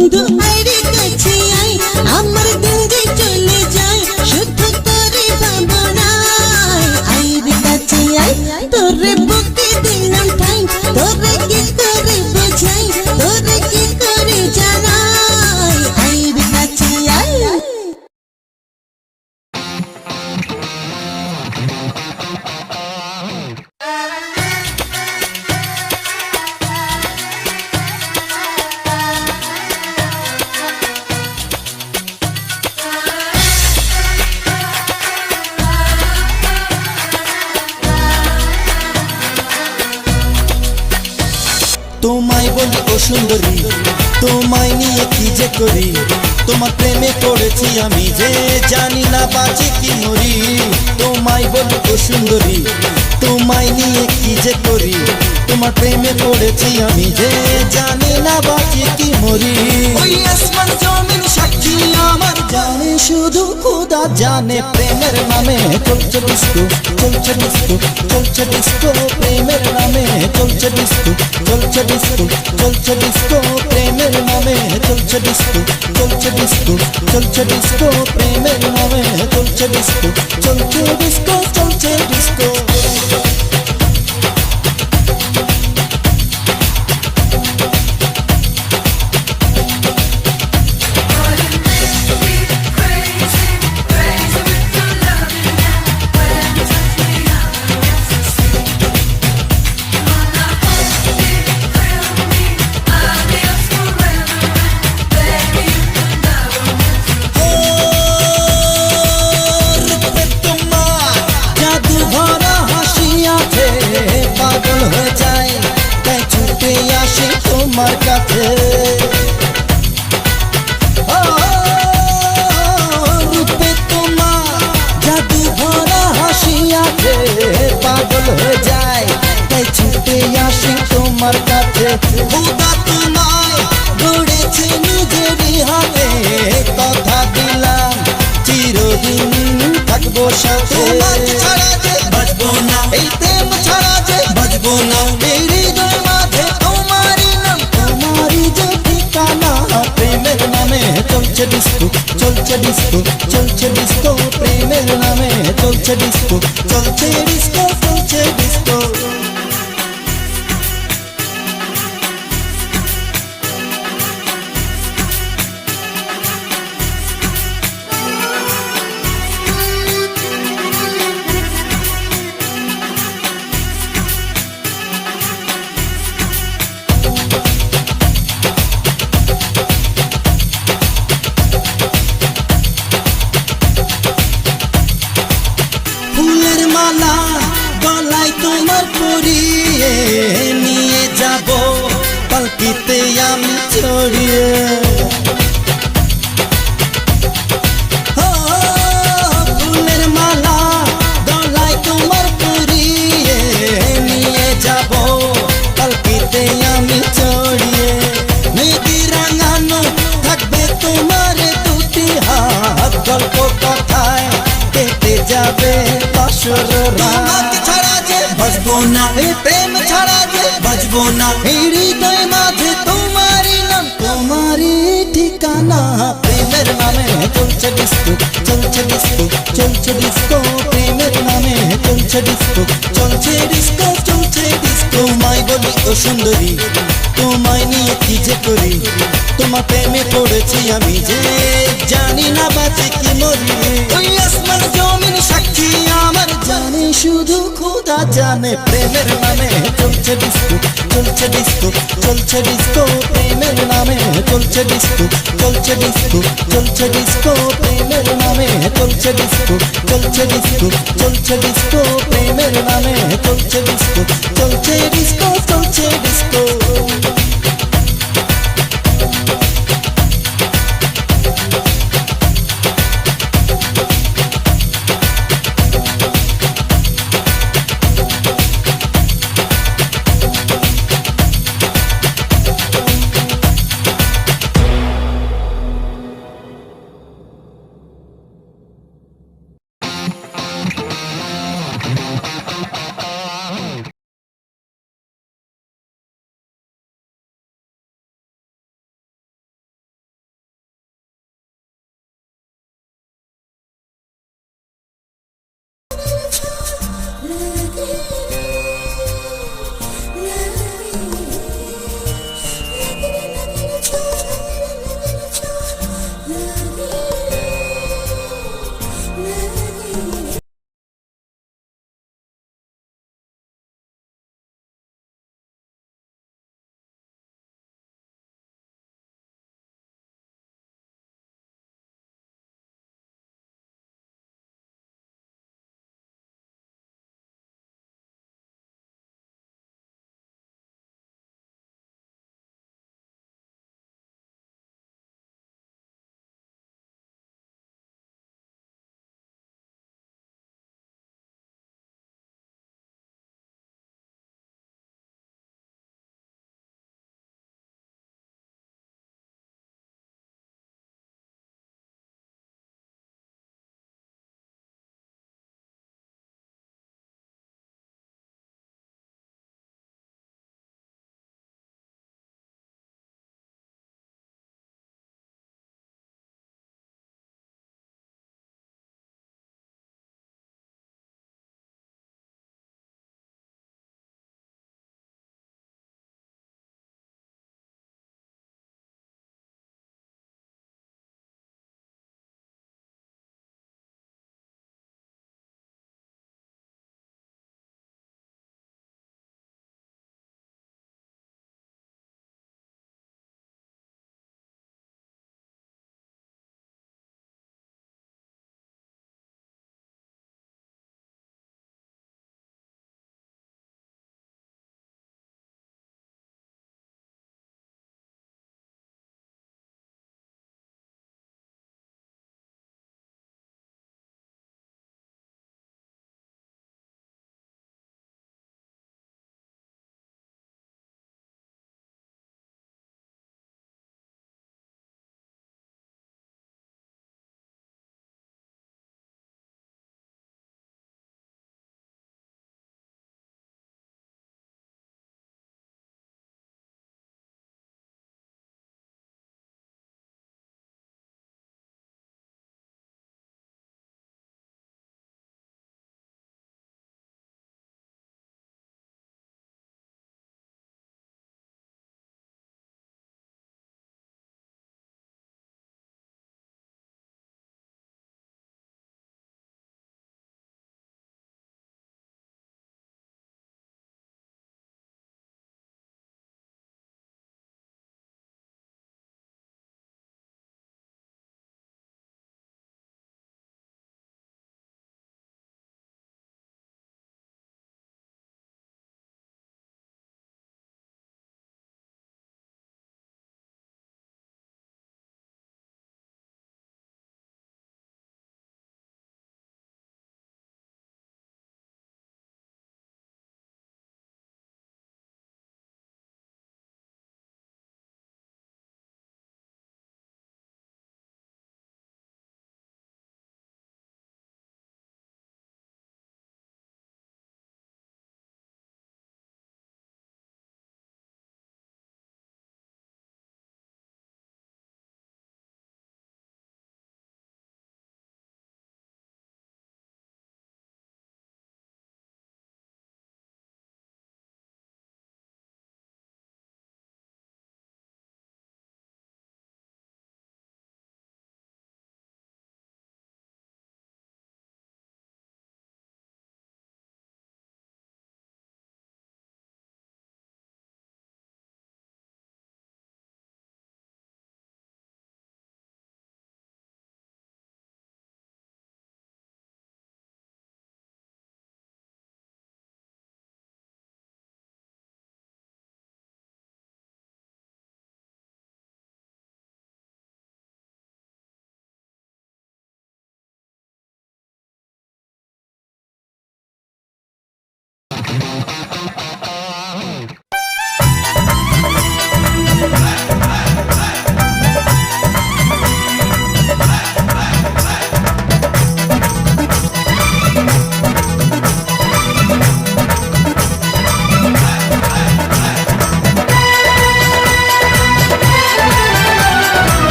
বন্ধু আইরে কাছে আই, আমার দিন যে চলে যায় শুধু তোরে ভাবনায়। আইরে কাছে আই, তোরে বুকে দিলাম ঠাই, তোরে কি করে বোঝাই, তোরে কি করে জানাই। আইরে কাছে আই। তোমায় বলি ও সুন্দরী, তোমায় নিয়ে কি যে করি, তোমার প্রেমে পড়েছি আমি যে জানি না বাঁচি কি মরি। তোমায় বলি ও সুন্দরী, তোমায় নিয়ে কি যে করি, তোমার প্রেমে পড়েছি আমি যে জানি না বাঁচি কি মরি। ওই আসমান জমিন সাক্ষী আমার, জানে শুধু খোদা জানে, প্রেমের নামে চলছে ডিস্কো, চলছে ডিস্কো, চলছে ডিস্কো, প্রেমের নামে চলছে ডিস্কো, চলছে ডিস্কো, চলছে ডিস্কো, প্রেমের নামে চলছে ডিস্কো, চলছে ডিস্কো, চলছে ডিস্কো, প্রেমের নামে চলছে ডিস্কো, চলছে ডিস্কো, চলছে ডিস্কো। পাগল হয়ে যায় তাই ছুটে আসে তোমার কাছে, রূপে তোমার জাদু ভরা হাসি আছে, পাগল হয়ে যায় তাই ছুটে আসে তোমার কাছে। খোদা তোমায় গড়েছে নিজেরই হাতে, কথা দিলাম চিরদিন থাকবো সাথে। ছাড়া যে বাঁচবো না, এই প্রেম ছাড়া যে বাঁচবো না, এই হৃদয় মাঝে তোমারই নাম, তোমারই যে ঠিকানা। প্রেমের নামে চলছে ডিস্কো, চলছে ডিস্কো, চলছে ডিস্কো, প্রেমের নামে চলছে ডিস্কো, চলছে ডিস্কো, চলছে ডিস্কো। ফুলের মালা গলায় তোমার পরিয়ে নিয়ে যাব পালকিতে আমি চড়িয়ে। ফুলের মালা গলায় তোমার পরিয়ে নিয়ে যাব পালকিতে আমি চড়িয়ে। মেঘে রাঙানো থাকবে তোমার দুটি হাত, গল্প কথায় কেটে যাবে বাসর রাত। ছাড়া যে বাঁচবো না, এই প্রেম ছাড়া যে বাঁচবো না, এই হৃদয় মাঝে তোমারই নাম, তোমারই ঠিকানা। প্রেমের নামে চলছে ডিস্কো, চলছে ডিস্কো, চলছে ডিস্কো, প্রেমের নামে চলছে ডিস্কো, চলছে ডিস্কো, চলছে ডিস্কো। তোমায় বলি ও সুন্দরী, তোমায় নিয়ে কি যে করি, তোমার প্রেমে পড়েছি আমি যে জানি না বাঁচি কি মরি। ওই আসমান জমিন সাক্ষী আমার, জানে শুধু খোদা জানে, প্রেমের নামে চলছে ডিস্কো, চলছে ডিস্কো, চলছে ডিস্কো, প্রেমের নামে চলছে ডিস্কো, চলছে ডিস্কো, চলছে ডিস্কো, প্রেমের নামে চলছে ডিস্কো, চলছে ডিস্কো, চলছে ডিস্কো, প্রেমের নামে চলছে ডিস্কো, চলছে ডিস্কো, চলছে ডিস্কো।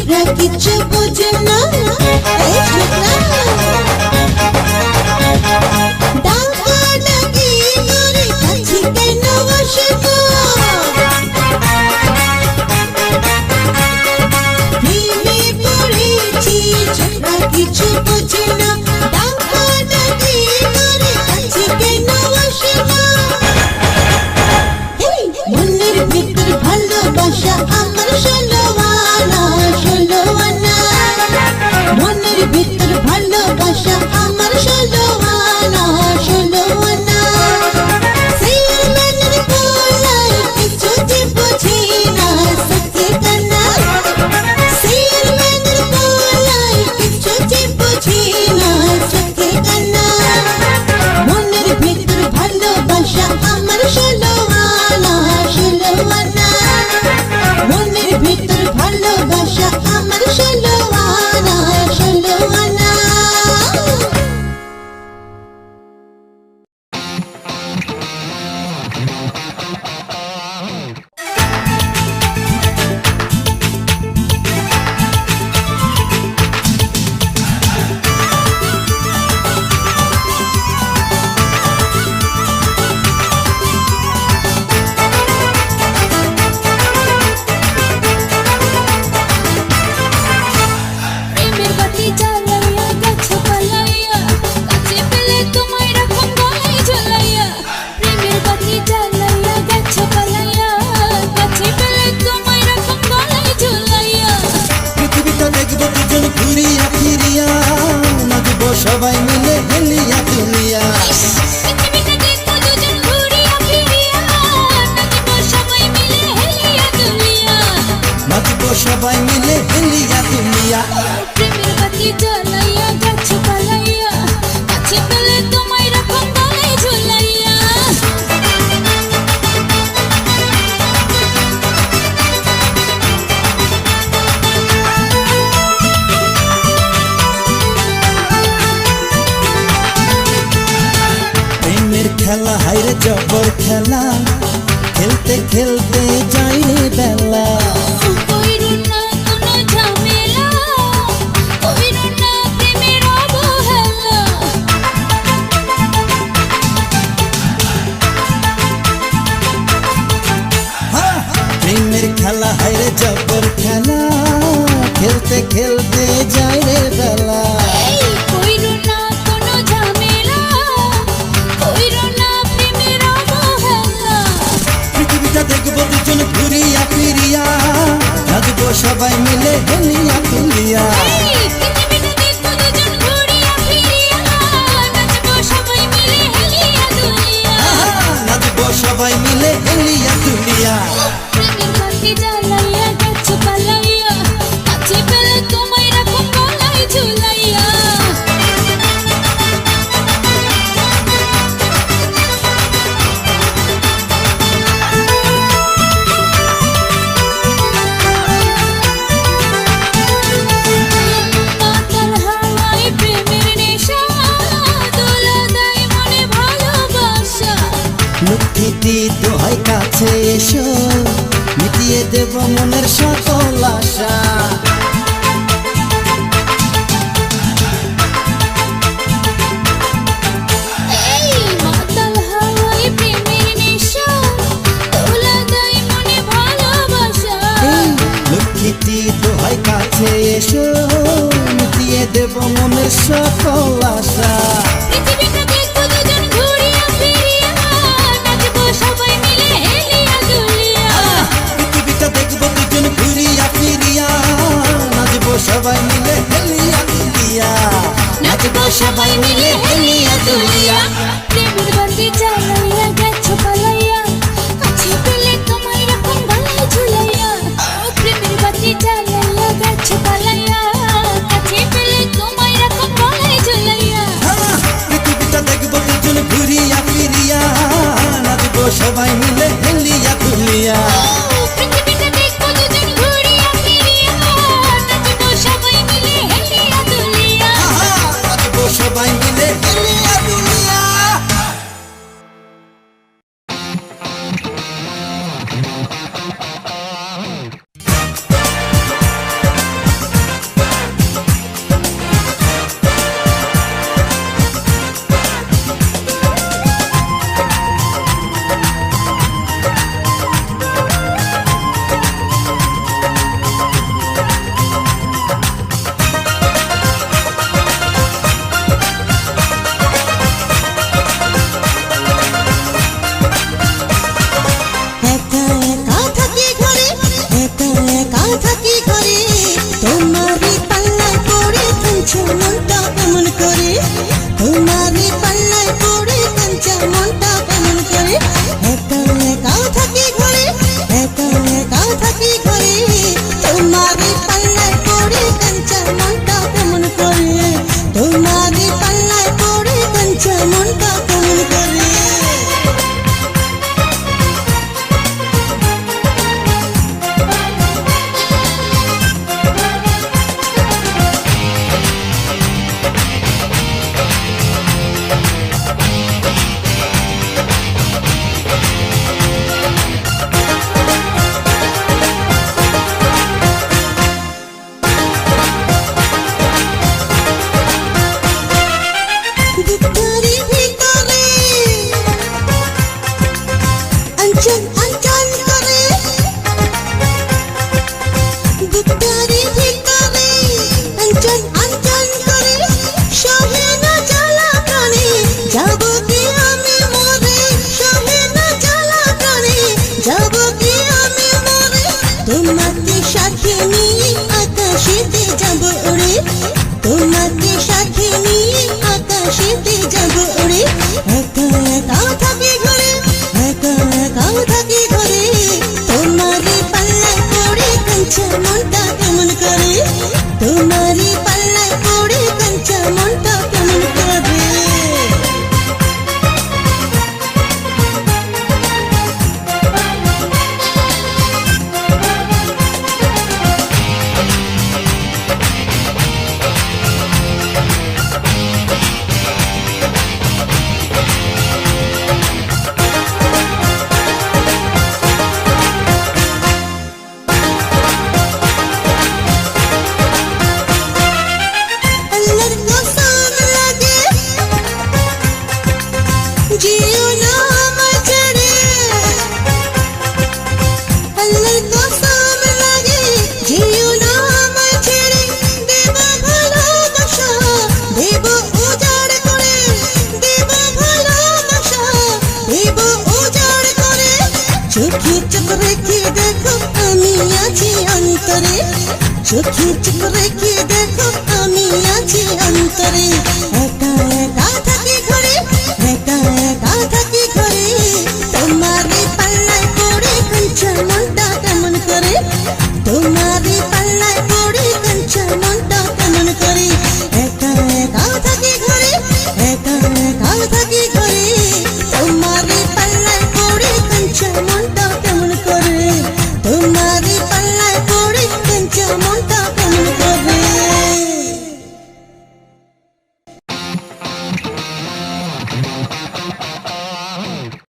ছোকরা কিছু বোঝে না এই ছোকরা ডাকা ডাকি করে কাছে কেন আসবো প্রেমে পড়েছি ছোকরা কিছু বোঝে না ডাকা ডাকি করে কাছে কেন আসবো মনের ভিতর ভালোবাসা আমার ষোলোয়ানা ষোলোয়ানা মনের ভিতর ভালোবাসা আমার ষোলোয়ানা ষোলোয়ানা সেই মনের কোলাই কিছু যে বুঝি না সত্যি কানা সেই মনের কোলাই কিছু যে বুঝি না সত্যি কানা মনের ভিতর ভালোবাসা আমার ষোলোয়ানা ষোলোয়ানা মনের ভিতর ভালোবাসা আমার ষোলোয়ানা ষোলোয়ানা প্রেমের বাতি জ্বালাইয়া গাছে পালাইয়া কাছে পেলে তোমায় রাখুন গলায় ঝুলাইয়া প্রেমের বাতি জ্বালাইয়া গাছে পালাইয়া কাছে পেলে তোমায় রাখুন গলায় ঝুলাইয়া পৃথিবীটা দেখবো দুজন ঘুরিয়া ফিরিয়া নাচবো সবাই মিলে হেলিয়া দুলিয়া পৃথিবীটা দেখবো দুজন ঘুরিয়া ফিরিয়া নাচবো সবাই মিলে হেলিয়া দুলিয়া নাচবো সবাই মিলে হেলিয়া দুলিয়া প্রেমের বাতি জ্বালাইয়া গাছে পালাইয়া কাছে পেলে তোমায় রাখুন গলায় ঝুলাইয়া প্রেমের খেলা হাইরে জবর খেলা খেলতে খেলতে যাই রে বেলা কইরো না কোনো ঝামেলা কইরো না প্রেমের অবহেলা হ্যাঁ, প্রেমের খেলা হাইরে জবর খেলা খেলতে খেলতে যাই রে বেলা এই কইরো না কোনো ঝামেলা কইরো না প্রেমের অবহেলা পৃথিবীটা দেখবো দুজন ঘুরিয়া ফিরিয়া নাচবো সবাই মিলে হেলিয়া তুলিয়া এই পৃথিবীটা দেখবো দুজন ঘুরিয়া ফিরিয়া নাচবো সবাই মিলে হেলিয়া দুলিয়া নাচবো সবাই মিলে হেলিয়া তুলিয়া প্রেমের বাতি জ্বালাইয়া গাছে পালাইয়া কাছে পেলে তোমায় রাখুন গলায় ঝুলাইয়া মাতাল হাওয়ায় প্রেমের নেশা দোলা দেয় মনে ভালোবাসা লক্ষ্মীটি দোহাই কাছে এসো মিটিয়ে দেব মনের সকল আশা এই মাতাল হাওয়ায় প্রেমের নেশা দোলা দেয় মনে ভালোবাসা লক্ষ্মীটি দোহাই কাছে এসো মিটিয়ে দেব মনের সকল আশা পৃথিবীটা দেখবো দুজন ঘুরিয়া ফিরিয়া নাচবো সবাই মিলে হেলিয়া দুলিয়া পৃথিবীটা দেখবো দুজন ঘুরিয়া ফিরিয়া নাচবো সবাই মিলে হেলিয়া তুলিয়া নাচবো সবাই মিলে হেলিয়া তুলিয়া প্রেমের বাতি জ্বালাইয়া গাছে পালাইয়া কাছে পেলে তোমায় রাখুন গলায় ঝুলাইয়া প্রেমের বাতি জ্বালাইয়া গাছে পালাইয়া কাছে পেলে তোমায় রাখুন গলায় ঝুলাইয়া পৃথিবীটা দেখবো দুজন ঘুরিয়া ফিরিয়া নাচবো সবাই মিলে হেলিয়া তুলিয়া পৃথিবীটা দেখবো দুজন ঘুরিয়া ফিরিয়া নাচবো সবাই মিলে হেলিয়া দুলিয়া নাচবো সবাই মিলে হেলিয়া তুলিয়া রেখে দেখো আমি আছি অন্তরে একা একা থাকি ঘরে একা একা থাকি ঘরে তোমারই পাল্লায় পড়ে কাঞ্চা মনটা কেমন করে তোমারই পাল্লায় পড়ে কাঞ্চা মনটা কেমন করে একা একা থাকি ঘরে একা একা থাকি ঘরে তোমারই পাল্লায় পড়ে কাঞ্চা মনটা কেমন করে তোমারই পাল্লায় পড়ে কাঞ্চা মনটা কেমন করে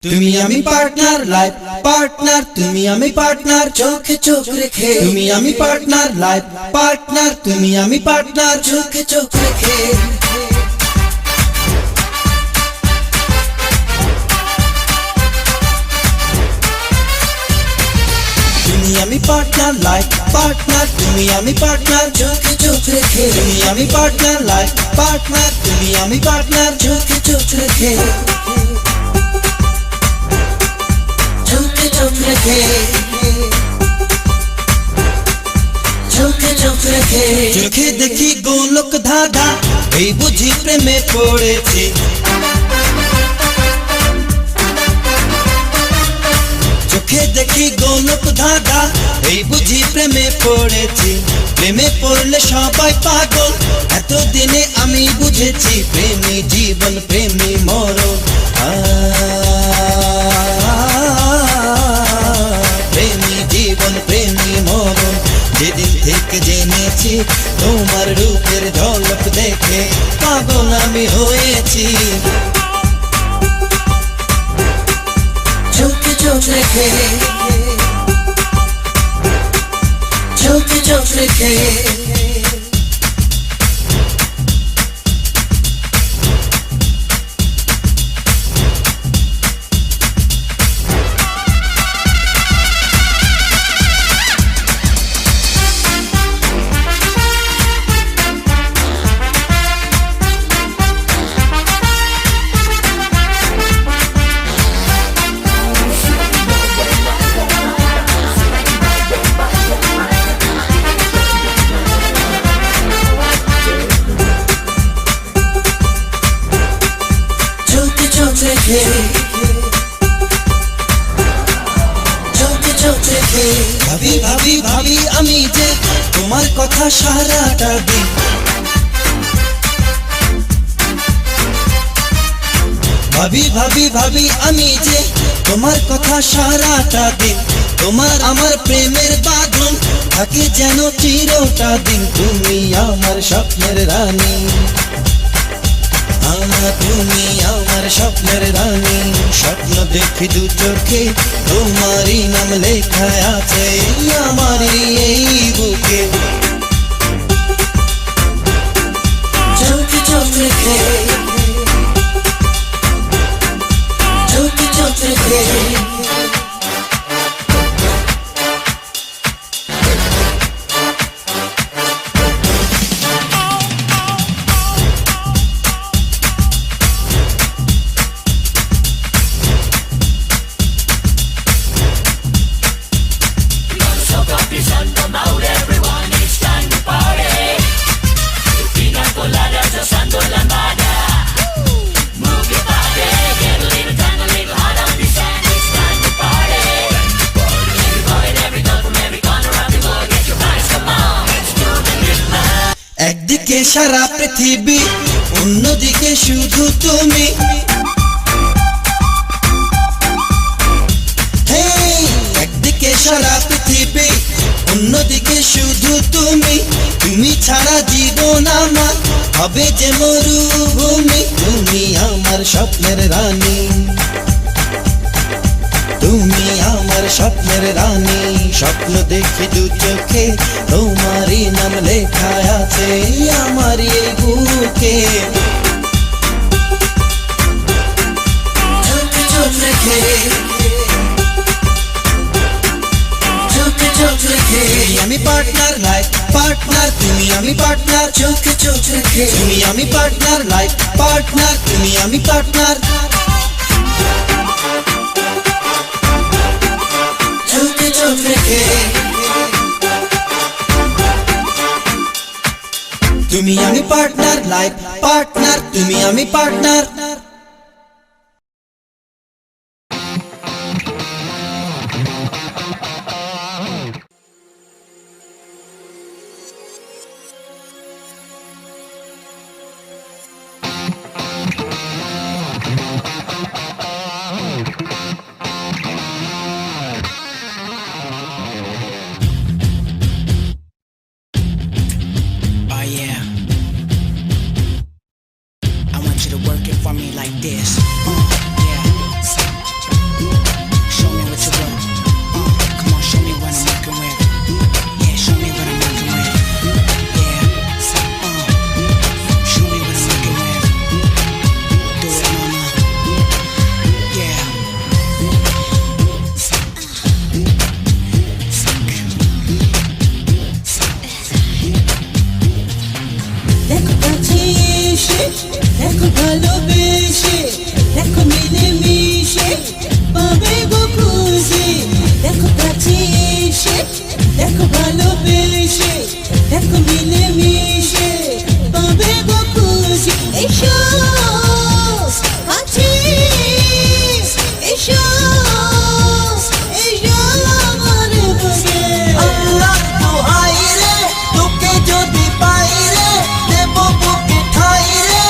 তুমি আমি পার্টনার লাইফ পার্টনার তুমি আমি পার্টনার চোখে চোখ রেখে তুমি আমি পার্টনার লাইফ পার্টনার তুমি আমি পার্টনার চোখে চোখ রেখে তুমি আমি পার্টনার লাইফ পার্টনার তুমি আমি পার্টনার চোখে চোখ রেখে তুমি আমি পার্টনার লাইফ পার্টনার তুমি আমি পার্টনার চোখে চোখ রেখে চোখে চোখ রেখে চোখে চোখ রেখে চোখে দেখি গোলক ধাঁধা এই বুঝি প্রেমে পড়েছি চোখে দেখি গোলক ধাঁধা এই বুঝি প্রেমে পড়েছি প্রেমে পড়লে সবাই পাগল এতদিনে আমি বুঝেছি প্রেমী জীবন প্রেমী মরণ প্রেমী জীবন প্রেমী মরণ যেদিন থেকে জেনেছি তোমার রূপের ঝলক দেখে পাগল আমি হয়েছি চোখে চোখ রেখে চোখে চোখ রেখে ভাবি ভাবি ভাবি আমি যে তোমার কথা সারাটা দিন ভাবি ভাবি ভাবি আমি যে তোমার কথা সারাটা দিন তোমার আমার প্রেমের বাঁধন থাকে যেন চিরটা দিন তুমি আমার স্বপ্নের রানী তুমি আমার স্বপ্নের রানী স্বপ্ন দেখি দু চোখে তোমারই নাম লেখা আছে আমারই এই বুকে চোখে চোখ রেখে চোখে চোখ রেখে একদিকে সারা পৃথিবী অন্যদিকে শুধু তুমি একদিকে সারা পৃথিবী অন্যদিকে শুধু তুমি তুমি ছাড়া জীবন আমার হবে যে মরুভূমি তুমি আমার স্বপ্নের রানী তুমি আমার স্বপ্নের রানী স্বপ্ন দেখি দু চোখে তোমারই নাম লেখা আছে আমার এই বুকে চোখে চোখ রেখে চোখে চোখ রেখে আমি পার্টনার লাইফ পার্টনার তুমি আমি পার্টনার চোখে চোখ রেখে তুমি আমি পার্টনার লাইফ পার্টনার তুমি আমি পার্টনার চোখে চোখ রেখে তুমি আমি পার্টনার, লাইফ পার্টনার, তুমি আমি partner. Oh yeah, I want you to work it for me like this. Yeah, show me what you want. Come on, show me what I'm working with. Yeah, show me what I'm working with. Yeah, show me what I'm working with. Do it, mama. Yeah. দেখো কাছে এসে, দেখো ভালোবেসে, দেখো মিলেমিশে পাবে গো খুঁজে। দেখো কাছে এসে, দেখো ভালোবেসে, দেখো মিলেমিশে পাবে গো খুঁজে। এসো কাছে, এসো এসো আমার বুকে। আল্লাহ দোহাই রে, তোকে যদি পাই রে, দেব বুকে ঠাই রে,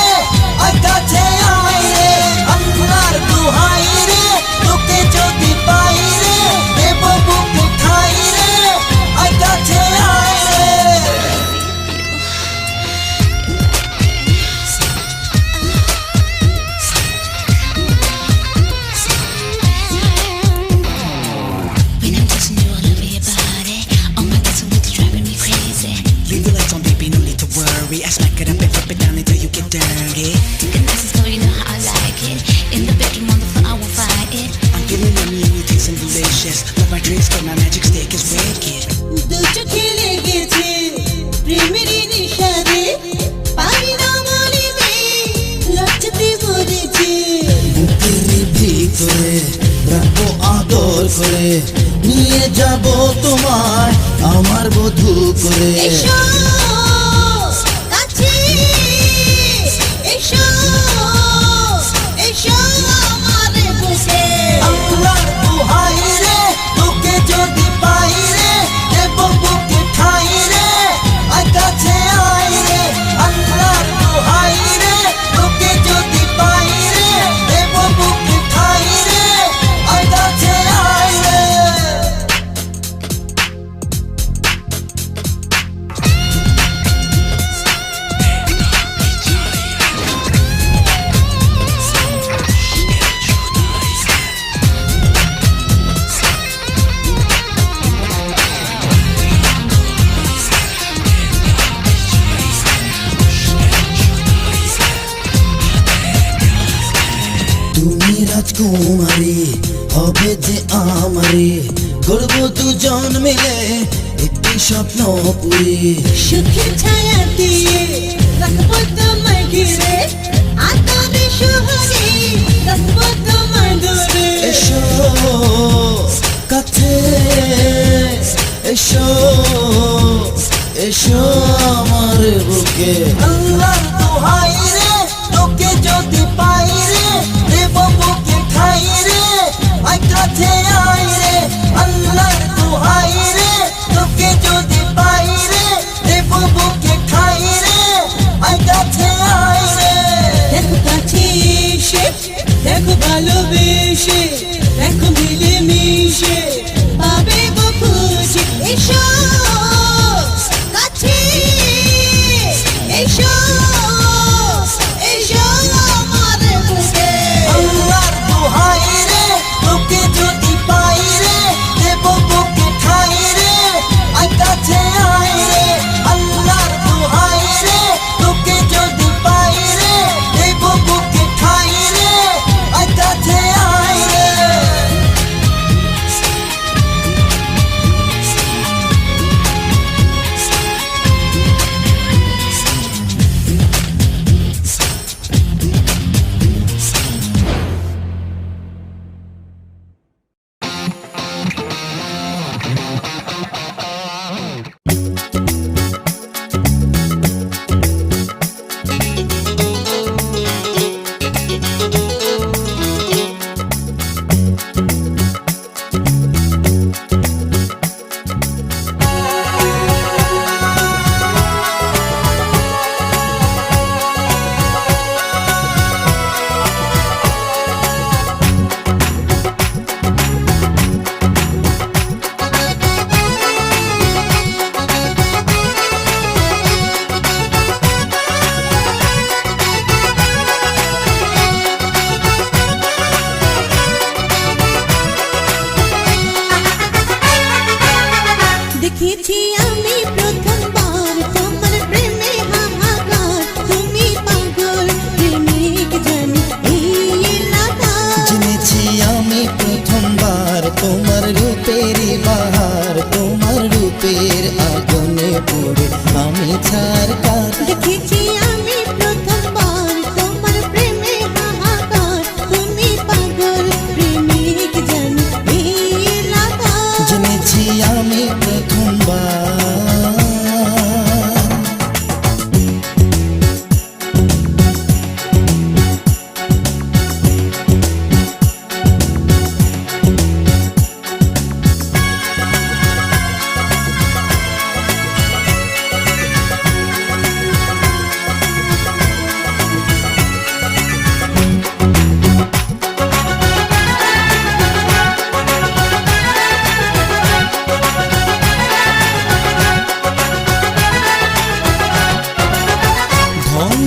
আয় কাছে আয় রে। আল্লাহর দোহাই রে, তোকে যদি পাই রে, দেব বুকে ঠাই রে, আয় কাছে আয় রে। When I'm touching you all over your body, oh my God, so it's driving me crazy. Leave the lights on, baby, no need to worry. I smack it up and flip it down until you get dirty. The nice and slow, you know how I like it. In the bedroom, on the floor, I won't fight it. I'm getting yummy and you taste some delicious. Love my drinks, but my magic stick is wicked. দু চোখে লেগেছে প্রেমেরই নিশারে, পারি না বলিতে লজ্জাতে মরেছে। বুকের ভিতরে রাখবো আদর করে, নিয়ে যাব তোমায় আমার বধূ করে। এসো কাছে, এসো এসো আমার বুকে। আল্লাহর দোহাই রে, তোকে যদি পাই রে, দেব বুকে ঠাই রে, আয় কাছে আয় রে। আল্লাহর দোহাই রে, তোকে যদি পাই রে, দেব বুকে ঠাই রে, আয় কাছে আয় রে। তুমি রাজকুমারী হবে যে আমারে, গড়ব দুজন মিলে একটি স্বপ্ন পুরী। সুখের ছায়া দিয়ে রাখবো তোমায় ঘিরে, আতরে সুহাগে রাখবো তোমার দূরে। এসো কাছে, এসো এসো আমার বুকে। আল্লাহর দোহাই রে, তোকে যদি পাই রে, দেব বুকে ঠাই রে, আয় কাছে আয় রে। আল্লাহর দোহাই রে, তোকে যদি পাই রে, দেব বুকে ঠাই রে, আয় কাছে আয় রে। দেখো কাছে এসে, দেখো ভালোবেসে, দেখো মিলেমিশে পাবে গো খুঁজে। এসো কাছে, এসো এসো আমার বুকে। আল্লাহর দোহাই রে, তোকে যদি পাই রে, দেব বুকে ঠাই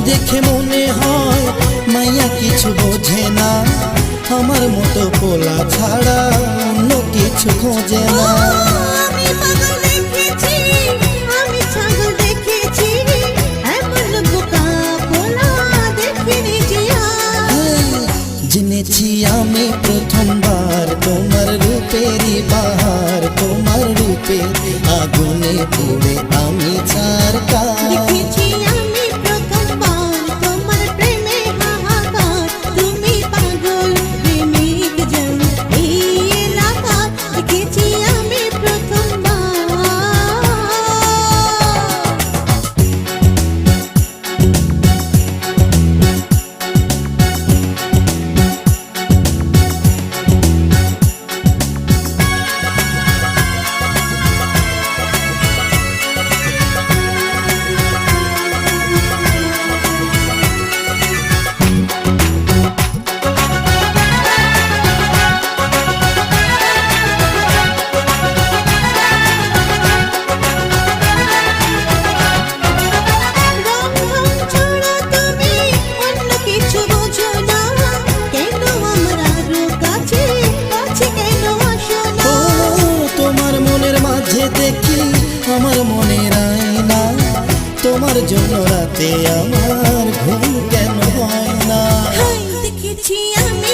দেখে মনে হয় মাইয়া কিছু বোঝে না, আমার মতো পোলা ছাড়া অন্য কিছু খোঁজে না। আমি পাগল দেখেছি, আমি ছাগল দেখেছি, এমন বোকা পোলা দেখিনি জিয়া। জেনেছি আমি প্রথমবার তোমার রূপেরই বাহার, তোমার রূপে আগুনে পুড়ে আমি ছারকার। দেখেছি আমি প্রথমবার তোমার প্রেমে হাহাকার, তুমি পাগল প্রেমিক জন এই এলাকার। দেখেছি আমি প্রথমবার। তোমার মনের মাঝে দেখি আমার মনের আয়না, তোমার জন্য রাতে আমার ঘুম কেন হয় না। দেখেছি আমি